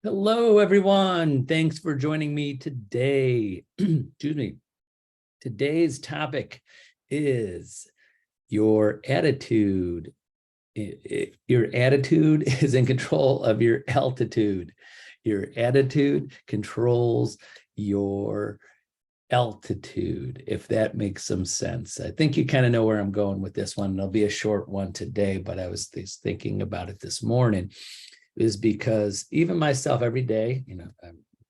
Hello, everyone. Thanks for joining me today. Excuse me. Today's topic is your attitude. Your attitude is in control of your altitude. Your attitude controls your altitude, if that makes some sense. I think you kind of know where I'm going with this one. It'll be a short one today, but I was thinking about it this morning, is because even myself every day,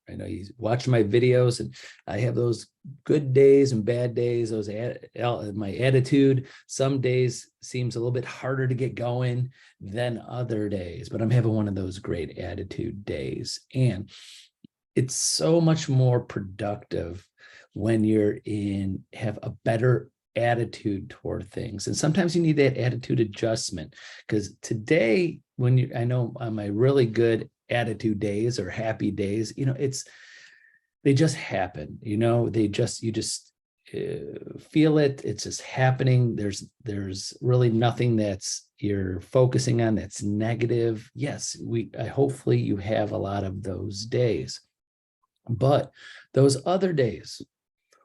I know you watch my videos and I have those good days and bad days, my attitude some days seems a little bit harder to get going than other days, but I'm having one of those great attitude days. And it's so much more productive when have a better attitude toward things. And sometimes you need that attitude adjustment, because today, I know on my really good attitude days or happy days, they just happen, you just feel it. It's just happening. There's really nothing that's you're focusing on that's negative. Yes, hopefully you have a lot of those days, but those other days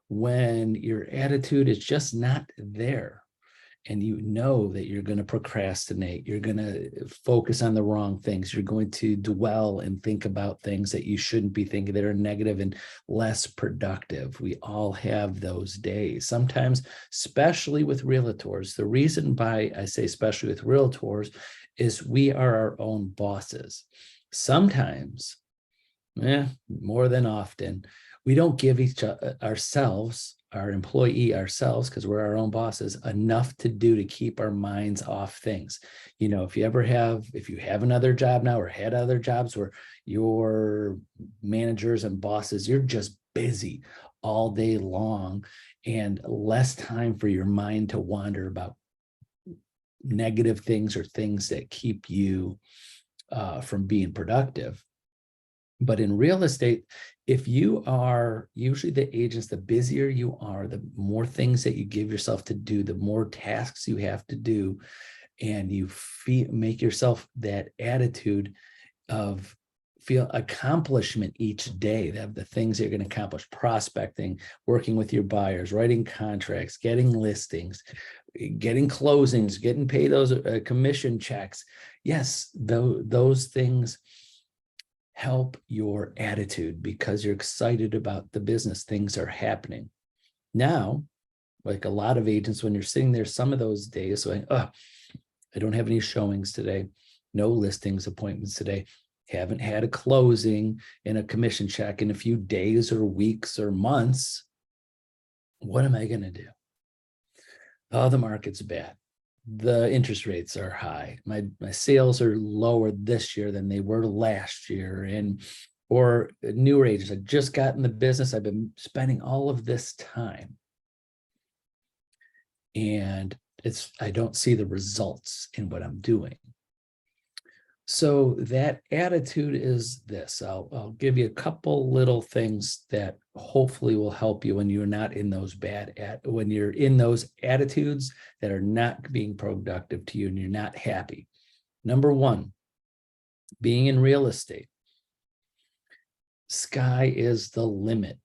when your attitude is just not there, and you know that you're going to procrastinate, you're going to focus on the wrong things, you're going to dwell and think about things that you shouldn't be thinking, that are negative and less productive. We all have those days. Sometimes, especially with realtors, the reason why I say especially with realtors is we are our own bosses. Sometimes, more than often, we don't give our employee ourselves, because we're our own bosses, enough to do to keep our minds off things. If you have another job now or had other jobs where your managers and bosses, you're just busy all day long and less time for your mind to wander about negative things or things that keep you from being productive. But in real estate, if you are usually the agents, the busier you are, the more things that you give yourself to do, the more tasks you have to do, and you make yourself that attitude of feel accomplishment each day, of the things you're going to accomplish: prospecting, working with your buyers, writing contracts, getting listings, getting closings, getting paid those commission checks. Yes, those things help your attitude because you're excited about the business. Things are happening. Now, like a lot of agents, when you're sitting there some of those days going, I don't have any showings today, no listings appointments today, haven't had a closing and a commission check in a few days or weeks or months, what am I going to do? Oh, the market's bad. The interest rates are high. My sales are lower this year than they were last year. Or newer agents, I just got in the business, I've been spending all of this time, and I don't see the results in what I'm doing. So that attitude is this. I'll give you a couple little things that hopefully will help you when you're not in those when you're in those attitudes that are not being productive to you and you're not happy. Number one, being in real estate, sky is the limit.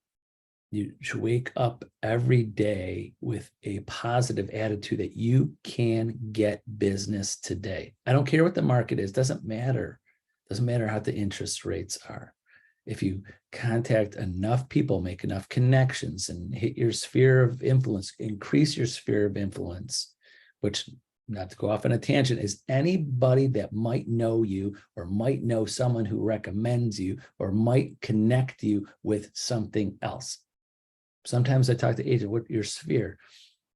You should wake up every day with a positive attitude that you can get business today. I don't care what the market is. Doesn't matter. Doesn't matter how the interest rates are. If you contact enough people, make enough connections, and hit your sphere of influence, increase your sphere of influence, which, not to go off on a tangent, is anybody that might know you or might know someone who recommends you or might connect you with something else. Sometimes I talk to agents, what your sphere?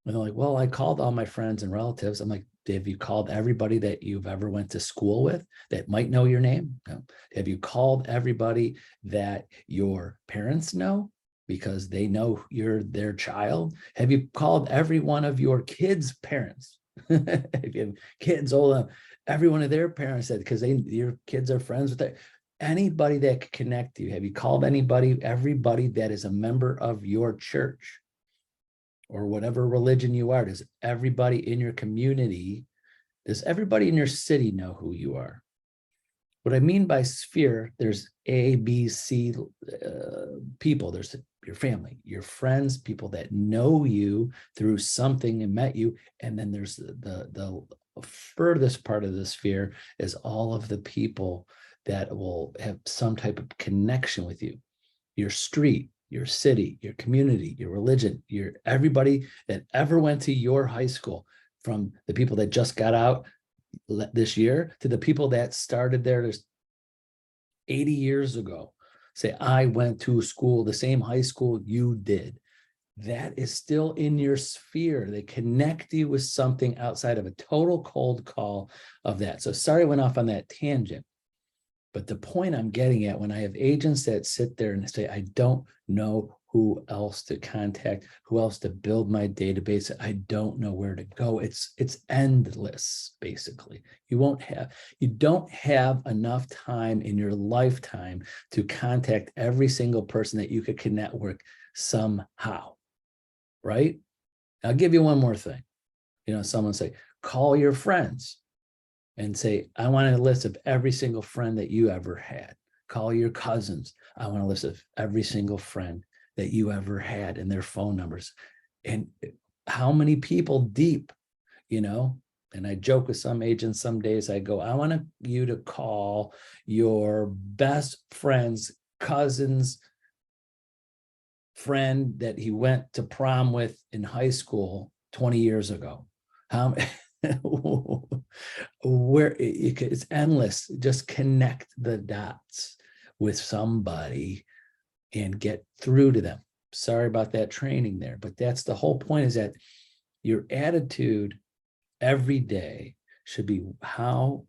And they're like, well, I called all my friends and relatives. I'm like, have you called everybody that you've ever went to school with that might know your name? No. Have you called everybody that your parents know because they know you're their child? Have you called every one of your kids' parents? If you have kids, every one of their parents said, because your kids are friends with their anybody that could connect you. Have you called everybody that is a member of your church or whatever religion you are? Does everybody in your community, does everybody in your city know who you are? What I mean by sphere, there's A, B, C people. There's your family, your friends, people that know you through something and met you. And then there's the furthest part of the sphere is all of the people that will have some type of connection with you. Your street, your city, your community, your religion, your everybody that ever went to your high school, from the people that just got out this year to the people that started there 80 years ago. Say, I went to school, the same high school you did. That is still in your sphere. They connect you with something outside of a total cold call of that. So sorry I went off on that tangent. But the point I'm getting at, when I have agents that sit there and say, I don't know who else to contact, who else to build my database, I don't know where to go. It's endless, basically. You don't have enough time in your lifetime to contact every single person that you could connect with somehow, right? I'll give you one more thing. Someone say, call your friends and say, I want a list of every single friend that you ever had. Call your cousins. I want a list of every single friend that you ever had and their phone numbers. And how many people deep, and I joke with some agents some days, I go, I want you to call your best friend's cousin's friend that he went to prom with in high school 20 years ago. How where it's endless. Just connect the dots with somebody and get through to them. Sorry about that training there, but that's the whole point, is that your attitude every day should be, how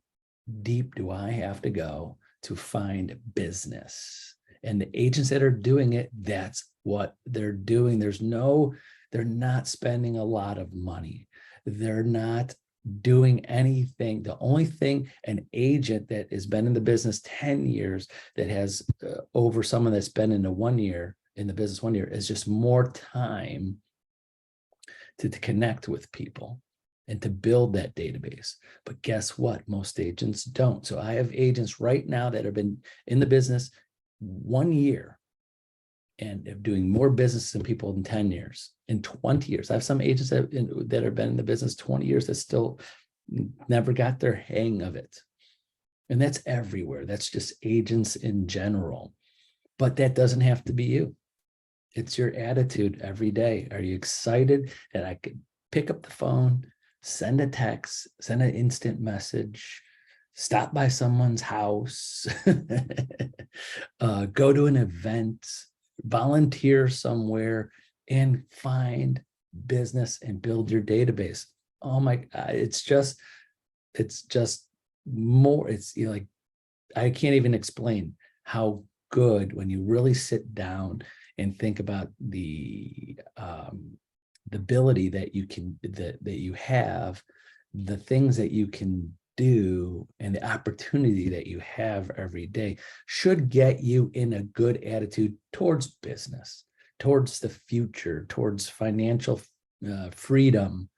deep do I have to go to find business? And the agents that are doing it, that's what they're doing. They're not spending a lot of money. They're not doing anything. The only thing an agent that has been in the business 10 years that has over someone that's been in the business 1 year is just more time to connect with people and to build that database. But guess what? Most agents don't. So I have agents right now that have been in the business 1 year and of doing more business than people in 10 years, in 20 years. I have some agents that have been in the business 20 years that still never got their hang of it. And that's everywhere. That's just agents in general. But that doesn't have to be you. It's your attitude every day. Are you excited that I could pick up the phone, send a text, send an instant message, stop by someone's house, go to an event, volunteer somewhere, and find business and build your database? Oh my God, it's just more, like, I can't even explain how good, when you really sit down and think about the ability that you have, the things that you can do, and the opportunity that you have every day should get you in a good attitude towards business, towards the future, towards financial freedom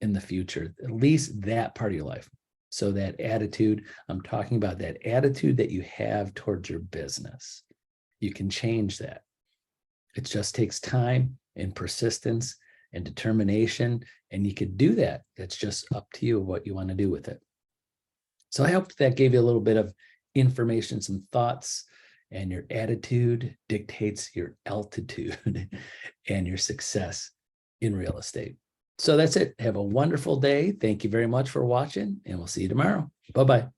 in the future, at least that part of your life. So that attitude, I'm talking about that attitude that you have towards your business. You can change that. It just takes time and persistence and determination, and you could do that. That's just up to you what you want to do with it. So I hope that gave you a little bit of information, some thoughts, and your attitude dictates your altitude and your success in real estate. So that's it. Have a wonderful day. Thank you very much for watching, and we'll see you tomorrow. Bye-bye.